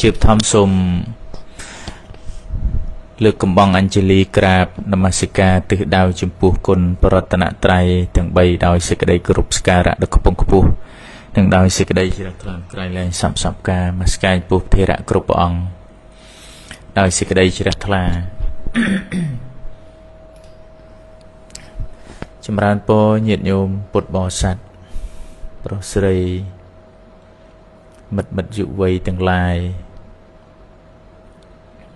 Chịp thăm xùm lực cầm băng Anjali Krab Namasika từ đào chim pu côn Pratana Trai từng bay đào sẽ cái đây group skara được kupung kupu từng đào sẽ cái đây chỉ là thằng cái lên sắm sắm ca mà sky pu thế ra group ông đào sẽ cái đây chỉ là thằng chim ran po nhiệt nhôm bột bò sạch prosray mật mật dụ vây từng lai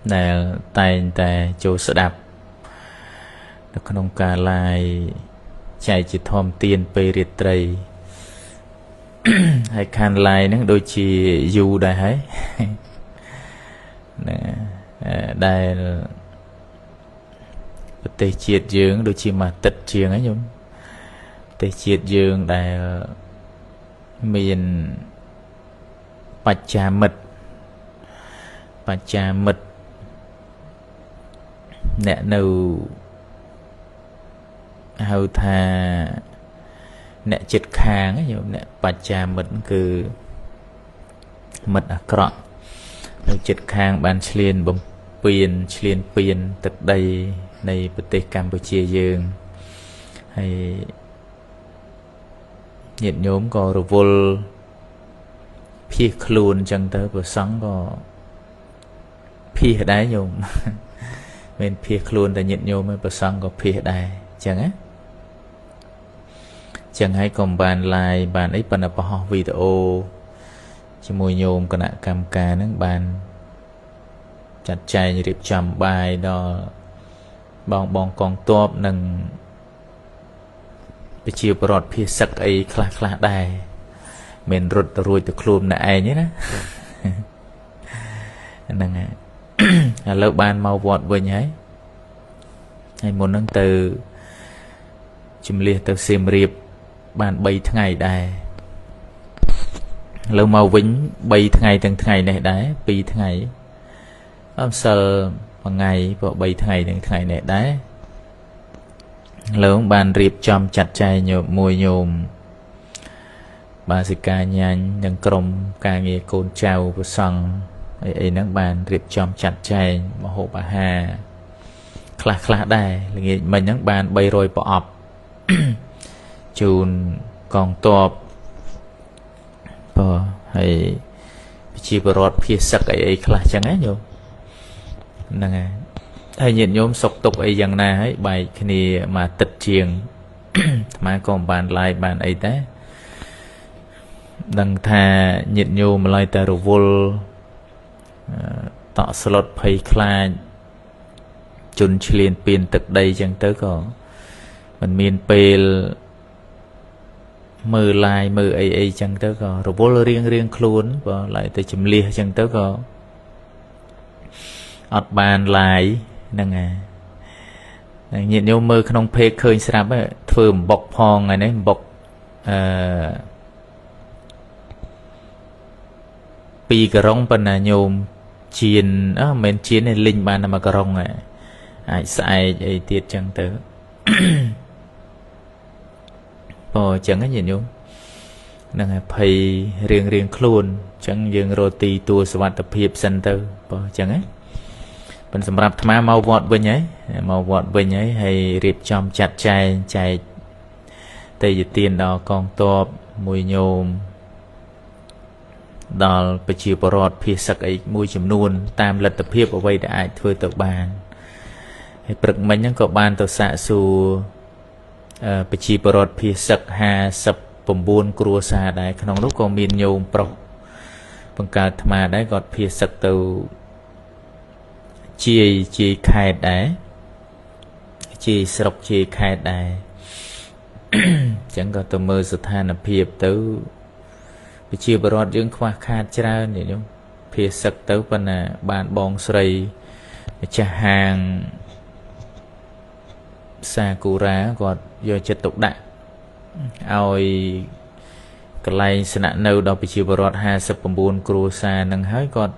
nè tay ta châu sợ đạp nó không cả lại chạy chỉ thòm tiền pe riết tây hay khan lại nó đôi chỉ dù đại ấy nè đại tây triệt dương đôi chỉ mà tật chiêng ấy nhung tây triệt dương đại miền bạch trà mật nè nâu hầu thà nè chết khang ấy nè bạch trà mật cứ mật à cọ nâu chết khang ban chliên bông piên tật đây này bờ tây Campuchia dương hay nhiệt nhóm có rồi vô phi khluôn chân tới vừa sáng có phi đáy nhung mình phi khluôn tại nhiệt nhôm mới vừa sáng có phi đáy chẳng á chẳng hay còn bàn lại bàn ấy bàn là bỏ video chỉ mùi nhôm còn lại cam ca nước bàn chặt chay như điệp chầm bài đó bong con top nâng bị chiều bọt phi sắc ấy khla đài mình rụt rồi từ khluôn là ai nhé nè lâu ban mau vọt với nhái hay một nâng từ chìm liệt từ xem riệp ban 3 ngày đài lâu mau vĩnh 3 ngày từng ngày này đấy 2 ngày âm sờ bằng ngày vào 3 ngày từng ngày này đấy lâu ban riệp chom chặt chay nhộm mùi nhôm bà sĩ ca nhanh nâng crom ca nghe côn trao của song ấy nâng bàn riệp chom chặt chay mà hộ bà hà khla đài là nghe mình nâng bàn bay rồi bỏ ọc chùn còn tọp hay chỉ bà rọt phía sắc ấy khla chẳng ấy nhô nâng à hay nhìn nhóm sọc tục ấy dần nà ấy bài cái này mà tịch chiền mà còn bàn lại bàn ấy thế đằng thà nhiệt nhô mà lại ta rồi vô tọ slot pay kla chun chilin pin tực đây chẳng tới có mình miền pel mưa lai mưa ấy chẳng tới có rồi vô riêng khuôn và lại tới chìm lia chẳng tới có ọt bàn lại nâng à nhiệt nhô mưa không phê khơi sạp ấy thường bọc hòn này bọc pi cà rong bên là nhôm chiên men chiên này linh ban mà cà rong này ai sai ai tiết chẳng tới chẳng cái gì nhôm nâng à phây riêng khuôn chẳng dừng roti tua svat tập hiệp sân tư chẳng ấy bên sầm rạp tham mau vọt bên nhảy hay riệp chom chặt chay tây dịch tiền đó con to mùi nhôm đó bị chịu bỏ rọt phía sắc ấy mùi chùm nuôn tam lật tập hiệp ở đây đã ai thôi tập bàn hay bực mình những có bàn tàu xạ xù bị chịu bỏ rọt phía sắc hà sập bầm buôn cua xa đấy không lúc còn miền nhôm pro bằng cả mà đấy gọt phía sắc tàu chia khai đấy chia sọc chia khai đấy chẳng có tàu mơ sự than là hiệp tới bị chia bờ rót dương khoa khát ra vậy nhung phía sắc tới bên là bàn bong sậy trà hàng sakura còn do chất tục đại oi cái này sẽ nạn nâu đó bị chia bờ rót 29 cua xa nâng hái còn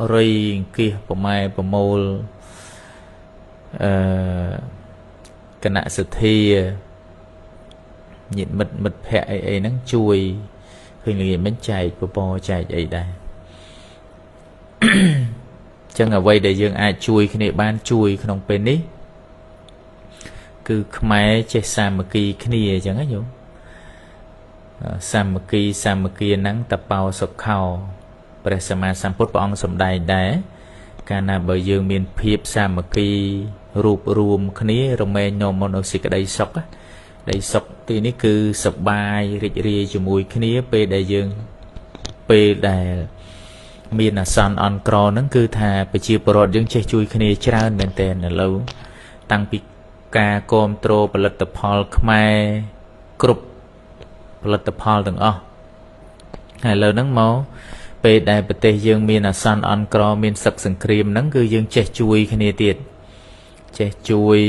rây kia của mai của mol cái nạn sự thi nhịn mật hẹ ấy nắng chui khi người mình chạy của bò chạy vậy đây ចឹងអ្វីដែលយើងអាចជួយគ្នាបានជួយក្នុងពេលនេះគឺខ្មែរចេះសាមគ្គីគ្នាអញ្ចឹងណាញោមសាមគ្គីហ្នឹងតបោសុខោព្រះសម្មាសម្ពុទ្ធព្រះអង្គសម្ដែងដែរកាលណាបើយើងមានភាពសាមគ្គីរួបរួមគ្នារមែងនាំមកនូវសេចក្តីសុខដីសុខទីនេះគឺសប្បាយរីករាយជាមួយគ្នាពេលដែលមានអាសន្នអន់ក្រហ្នឹងគឺថាប្រជាពលរដ្ឋយើងចេះជួយគ្នាច្រើនមែនទែនឥឡូវតាំងពីការគ្រប់គ្រងផលិតផលខ្មែរគ្រប់ផលិតផលទាំងអស់ហើយឥឡូវហ្នឹងមកពេលដែលប្រទេសយើងមានអាសន្នអន់ក្រមានសឹកសង្គ្រាមហ្នឹងគឺយើងចេះជួយគ្នាទៀតចេះជួយ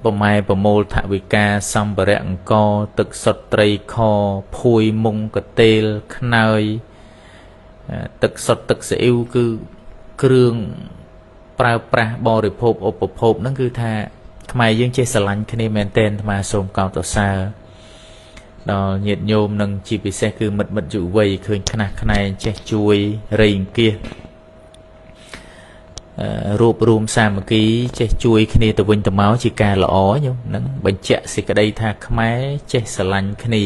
ប្រម៉ែប្រមូលថវិកាសម្ភារៈអង្គទឹកសុទ្ធត្រីខភួយមុងកតេលខ្នើយទឹកសុទ្ធទឹកស៊ីអ៊ីវគឺគ្រឿងប្រើប្រាស់បរិភោគឧបភោគហ្នឹងគឺថាខ្មែរយើងចេះស្រឡាញ់គ្នាមែនទែនអាត្មាសូមកោតសរដល់ញាតិញោមនឹងជាពិសេសគឺមិត្តយុវវ័យឃើញខ្នះខ្នែងចេះជួយរៃអង្គាសរួបរวมសាមគ្គីចេះជួយគ្នាទៅវិញទៅមកជាការល្អញោមហ្នឹងបញ្ជាក់សេចក្តីថាខ្មែរចេះស្រឡាញ់គ្នា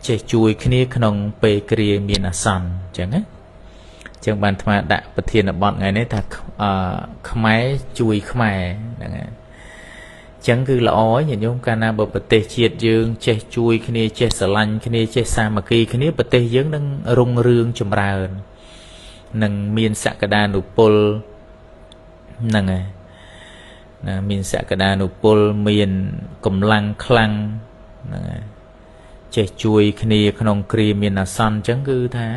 ចេះជួយគ្នាក្នុងពេលគ្រាមានអាសន្នអញ្ចឹងណាអញ្ចឹងបានអាត្មាដាក់ប្រធានបទថ្ងៃនេះថាខ្មែរជួយខ្មែរហ្នឹងហើយអញ្ចឹងគឺល្អញាតិញោមកាលណាបើប្រទេសជាតិយើងចេះជួយគ្នាចេះស្រឡាញ់គ្នាចេះសាមគ្គីគ្នាប្រទេសយើងនឹងរុងរឿងចម្រើននឹងមានសក្តានុពលហ្នឹងហើយណាមានសក្តានុពលមានកម្លាំងខ្លាំងហ្នឹងហើយចេះជួយគ្នាក្នុងគ្រាមានអាសន្នអញ្ចឹងគឺថា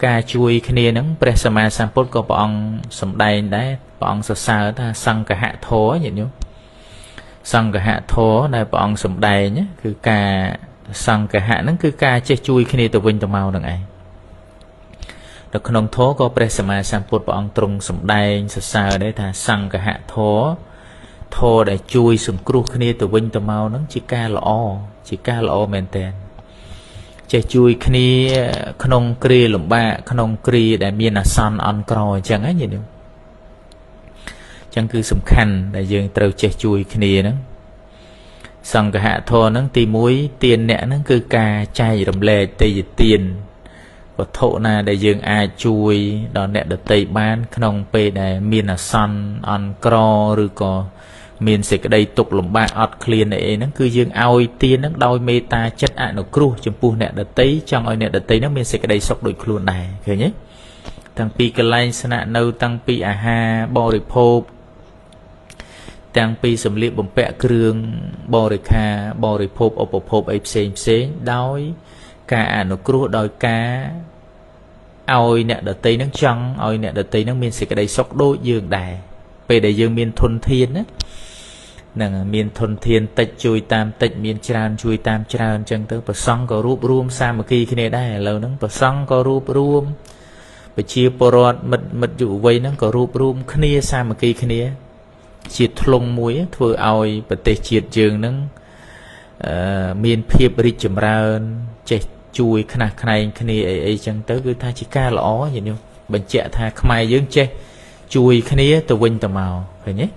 ការជួយគ្នាហ្នឹងព្រះសម្មាសម្ពុទ្ធក៏ព្រះអង្គសម្ដែងដែរព្រះអង្គសរសើរថាសង្ឃហធម៌ញាតិញោមសង្ឃហធម៌ដែលព្រះអង្គសម្ដែងគឺការសង្ឃហៈហ្នឹងគឺការចេះជួយគ្នាទៅវិញទៅមកហ្នឹងឯងនៅក្នុងធម៌ក៏ព្រះសម្មាសម្ពុទ្ធព្រះអង្គទ្រង់សម្ដែងសរសើរដែរថាសង្ឃហធម៌ធម៌ដែលជួយសង្គ្រោះគ្នាទៅវិញទៅមកហ្នឹងជាការល្អមែនតើចេះជួយគ្នាក្នុងគ្រាលំបាកក្នុងគ្រាដែលមានអាសន្នអន់ក្រអញ្ចឹងណាញាតិញោមអញ្ចឹងគឺសំខាន់ដែលយើងត្រូវចេះជួយគ្នាហ្នឹងសង្ឃហធម៌ហ្នឹងទី1ទានអ្នកហ្នឹងគឺការចែករំលែកទេយទានវត្ថុណាដែលយើងអាចជួយដល់អ្នកដទៃបានក្នុងពេលដែលមានអាសន្នអន់ក្រឬក៏មានសេចក្តីទុក្ខលំបាកអត់ឃ្លានអីហ្នឹងគឺយើងឲ្យទានហ្នឹងដោយមេត្តាចិត្តអនុគ្រោះចំពោះអ្នកដទៃចង់ឲ្យអ្នកដទៃហ្នឹងមានសេចក្តីសុខដូចខ្លួនដែរឃើញទេតាំងពីកន្លែងស្នាក់នៅតាំងពីអាហារបរិភោគតាំងពីសម្លៀកបំពាក់គ្រឿងបរិក្ខារបរិភោគឧបភោគអីផ្សេងដោយការអនុគ្រោះដោយការឲ្យអ្នកដទៃហ្នឹងចង់ឲ្យអ្នកដទៃហ្នឹងមានសេចក្តីសុខដូចយើងដែរពេលដែលយើងមានធនធានណាហ្នឹងមានធនធានតិចជួយតាមតិចមានច្រើនជួយតាមច្រើនអញ្ចឹងទៅប្រសង់ក៏រួបរวมសាមគ្គីគ្នាដែរឥឡូវហ្នឹងប្រសង់ក៏រួបរวมប្រជាពលរដ្ឋមិត្តយុវវ័យហ្នឹងក៏រួបរวมគ្នាសាមគ្គីគ្នាជាធ្លុងមួយធ្វើឲ្យប្រទេសជាតិយើងហ្នឹងមានភាពរីកចម្រើនចេះជួយខ្នះខ្នែងគ្នាអីចឹងទៅគឺថាជាការល្អញាតិញោមបញ្ជាក់ថាខ្មែរយើងចេះជួយគ្នាទៅវិញទៅមកឃើញទេ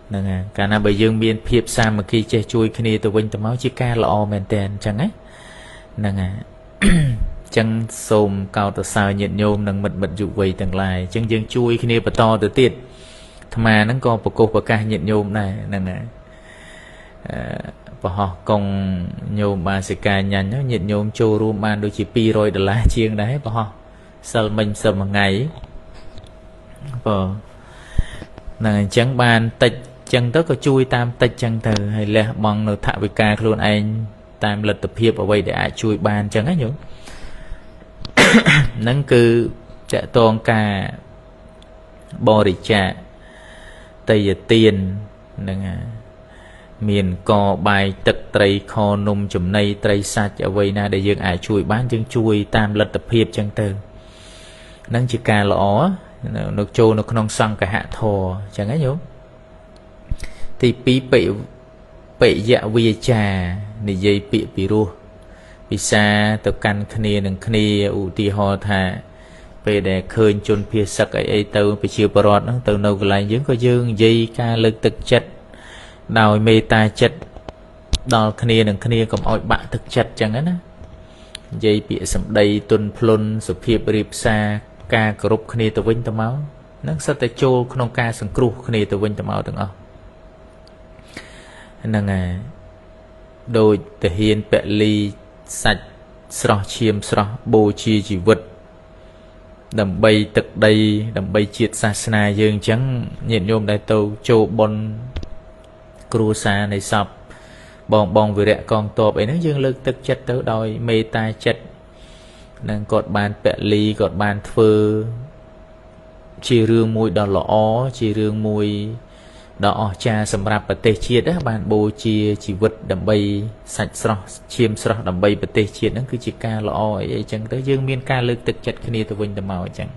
ហ្នឹងហើយកាលណាបើយើងមានភាពសាមគ្គីចេះជួយគ្នាទៅវិញទៅមកជាការល្អមែនតើអញ្ចឹងណាហ្នឹងហើយអញ្ចឹងសូមកោតសរញាតិញោមនិងមិត្តយុវវ័យទាំងឡាយអញ្ចឹងយើងជួយគ្នាបន្តទៅទៀតអាត្មាហ្នឹងក៏ប្រកុសប្រកាសញាតិញោមដែរហ្នឹងហើយប្រហោះកងញោមបាសិកាញ៉ាញ់ញាតិញោមចូលរួមបានដូចជា$200ជាងដែរប្រហោះសិលមិញសិលមួយថ្ងៃបើហ្នឹងអញ្ចឹងបានតិចអញ្ចឹងទៅក៏ជួយតាមតិចអញ្ចឹងទៅហើយលះបង់នៅថវិកាខ្លួនឯងតាមលទ្ធភាពអ្វីដែលអាចជួយបានអញ្ចឹងណាញោមហ្នឹងគឺតកតងការបរិច្ចាគតេយ្យទានហ្នឹងហើយមានកបាយទឹកត្រីខនំចំណីត្រីសាច់អ្វីណាដែលយើងអាចជួយបានយើងជួយតាមលទ្ធភាពអញ្ចឹងទៅហ្នឹងជាការល្អនៅចូលនៅក្នុងសង្ឃហធម៌អញ្ចឹងណាញោមទី2បិយវាចានិយាយពាក្យពីរោះពិសាទៅកាន់គ្នានឹងគ្នាឧទាហរណ៍ថា ពេលដែលឃើញជនភាសឹកអីទៅប្រជាពលរដ្ឋហ្នឹងទៅនៅកន្លែងយើងក៏យើងនិយាយការលើកទឹកចិត្តដោយមេត្តាចិត្តដល់គ្នានឹងគ្នាកុំឲ្យបាក់ទឹកចិត្តចឹងណានិយាយពាក្យសម្ដីទុនភ្លុនសុភាពរៀបសារការគោរពគ្នាទៅវិញទៅមកហ្នឹងសិតតែចូលក្នុងការសង្គ្រោះគ្នាទៅវិញទៅមកទាំងអស់ហ្នឹងហើយដោយទាហានពលីសាច់ស្រស់ឈាមស្រស់បូជាជីវិតដើម្បីទឹកដីដើម្បីជាតិសាសនាយើងអញ្ចឹងញាតិញោមដែលទៅចូលបុណ្យគ្រួសារនៃសពបងវីរៈកងទ័ពអីហ្នឹងយើងលើកទឹកចិត្តទៅដោយមេត្តាចិត្តនឹងគាត់បានពលីគាត់បានធ្វើជារឿងមួយដ៏ល្អជារឿងមួយដ៏អស្ចារ្យសម្រាប់ប្រទេសជាតិបានបូជាជីវិតដើម្បីសាច់ស្រស់ឈាមស្រស់ដើម្បីប្រទេសជាតិហ្នឹងគឺជាការល្អអីចឹងទៅយើងមានការលើកទឹកចិត្តគ្នាទៅវិញទៅមកអញ្ចឹង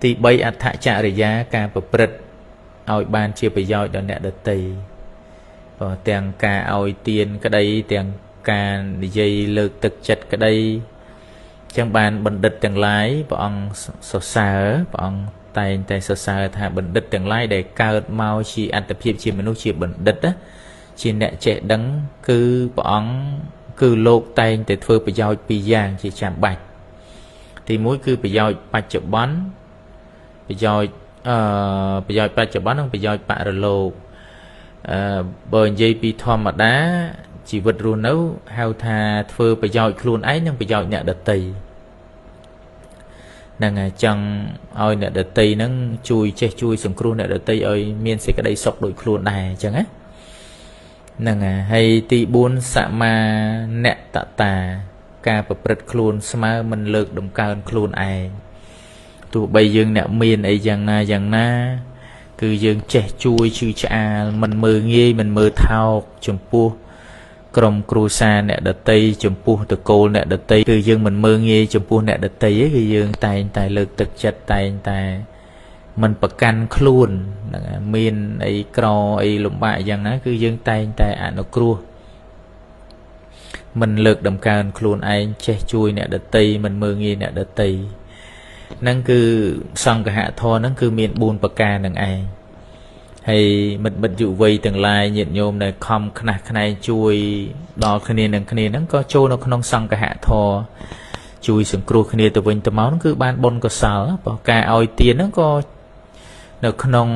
ទី3អដ្ឋចរិយាការប្រព្រឹត្តឲ្យបានជាប្រយោជន៍ដល់អ្នកដទៃព្រោះទាំងការឲ្យទានក្តីទាំងការនិយាយលើកទឹកចិត្តក្តីចឹងបានបណ្ឌិតទាំងឡាយព្រះអង្គសរសើរព្រះអង្គតែងតែសរសើរថាបណ្ឌិតទាំងឡាយដែលកើតមកជាអត្តភាពជាមនុស្សជាបណ្ឌិតជាអ្នកចេះដឹងគឺព្រះអង្គគឺលោកតែងតែធ្វើប្រយោជន៍ពីរយ៉ាងជាចាំបាច់ទី1គឺប្រយោជន៍បច្ចុប្បន្នប្រយោជន៍បច្ចុប្បន្ននិងប្រយោជន៍បរលោកបើនិយាយពីធម្មតាជីវិតរស់នៅហៅថាធ្វើប្រយោជន៍ខ្លួនឯងនិងប្រយោជន៍អ្នកដទៃហ្នឹងហើយចង់ឲ្យអ្នកដទៃហ្នឹងជួយសង្គ្រោះអ្នកដទៃឲ្យមានសេចក្តីសុខដូចខ្លួនដែរអញ្ចឹងណាហ្នឹងហើយទី4សមានតតាការប្រព្រឹត្តខ្លួនស្មើមិនលើកដំកើងខ្លួនឯងទោះបីយើងអ្នកមានអីយ៉ាងណាគឺយើងចេះជួយឈឺឆ្អាលមិនមើលងាយមិនមើលថោកចំពោះក្រុមគ្រួសារអ្នកដតីចំពោះតកូលអ្នកដតីគឺយើងមិនមើលងាយចំពោះអ្នកដតីទេគឺយើងតែងតែលើកទឹកចិត្តតែងតែមិនប្រកាន់ខ្លួនហ្នឹងមានអីក្រអីលំបាកយ៉ាងណាគឺយើងតែងតែអនុគ្រោះមិនលើកដំកើងខ្លួនឯងចេះជួយអ្នកដតីមិនមើលងាយអ្នកដតីហ្នឹងគឺសង្ឃហធម៌ហ្នឹងគឺមាន4ប្រការហ្នឹងឯងហើយមិត្តយុវ័យទាំងឡាយញាតិញោមដែលខំខ្នះខ្នែងជួយដល់គ្នានឹងគ្នាហ្នឹងក៏ចូលនៅក្នុងសង្ឃហធម៌ជួយសង្គ្រោះគ្នាទៅវិញទៅមកហ្នឹងគឺបានបុណ្យកុសលព្រោះការឲ្យទានហ្នឹងក៏នៅក្នុង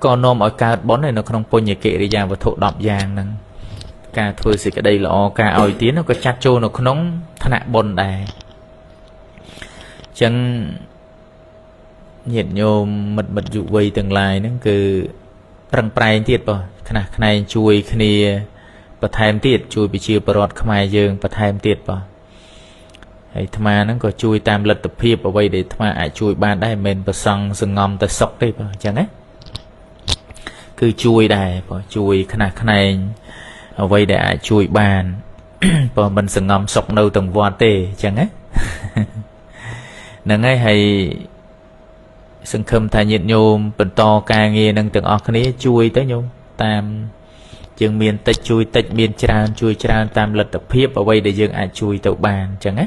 ក៏នាំឲ្យកើតបុណ្យនៅក្នុងពុញ្ញកិរិយាវត្ថុ10យ៉ាងហ្នឹងការធ្វើសេចក្តីល្អការឲ្យទានក៏ចាត់ចូលនៅក្នុងឋានៈបុណ្យដែរអញ្ចឹងញាតិញោមមិត្តយុវ័យទាំងឡាយហ្នឹងគឺប្រឹងប្រែងទៀតបងខ្នះខ្នែងជួយគ្នាបន្ថែមទៀតជួយប្រជាពលរដ្ឋខ្មែរយើងបន្ថែមទៀតបងហើយអាត្មាហ្នឹងក៏ជួយតាមលទ្ធភាពអ្វីដែលអាត្មាអាចជួយបានដែរមិនមែនប្រសង់សងំតែសុកទេបងអញ្ចឹងណាគឺជួយដែរបងជួយខ្នះខ្នែងអ្វីដែលអាចជួយបានបើមិនសងំសុកនៅទាំងវត្តទេអញ្ចឹងណាហ្នឹងហើយសង្ឃឹមថាញាតិញោមបន្តការងារនឹងទាំងអស់គ្នាជួយទៅញោមតាមយើងមានតិចជួយតិចមានច្រើនជួយច្រើនតាមលទ្ធភាពអ្វីដែលយើងអាចជួយទៅបានអញ្ចឹងណា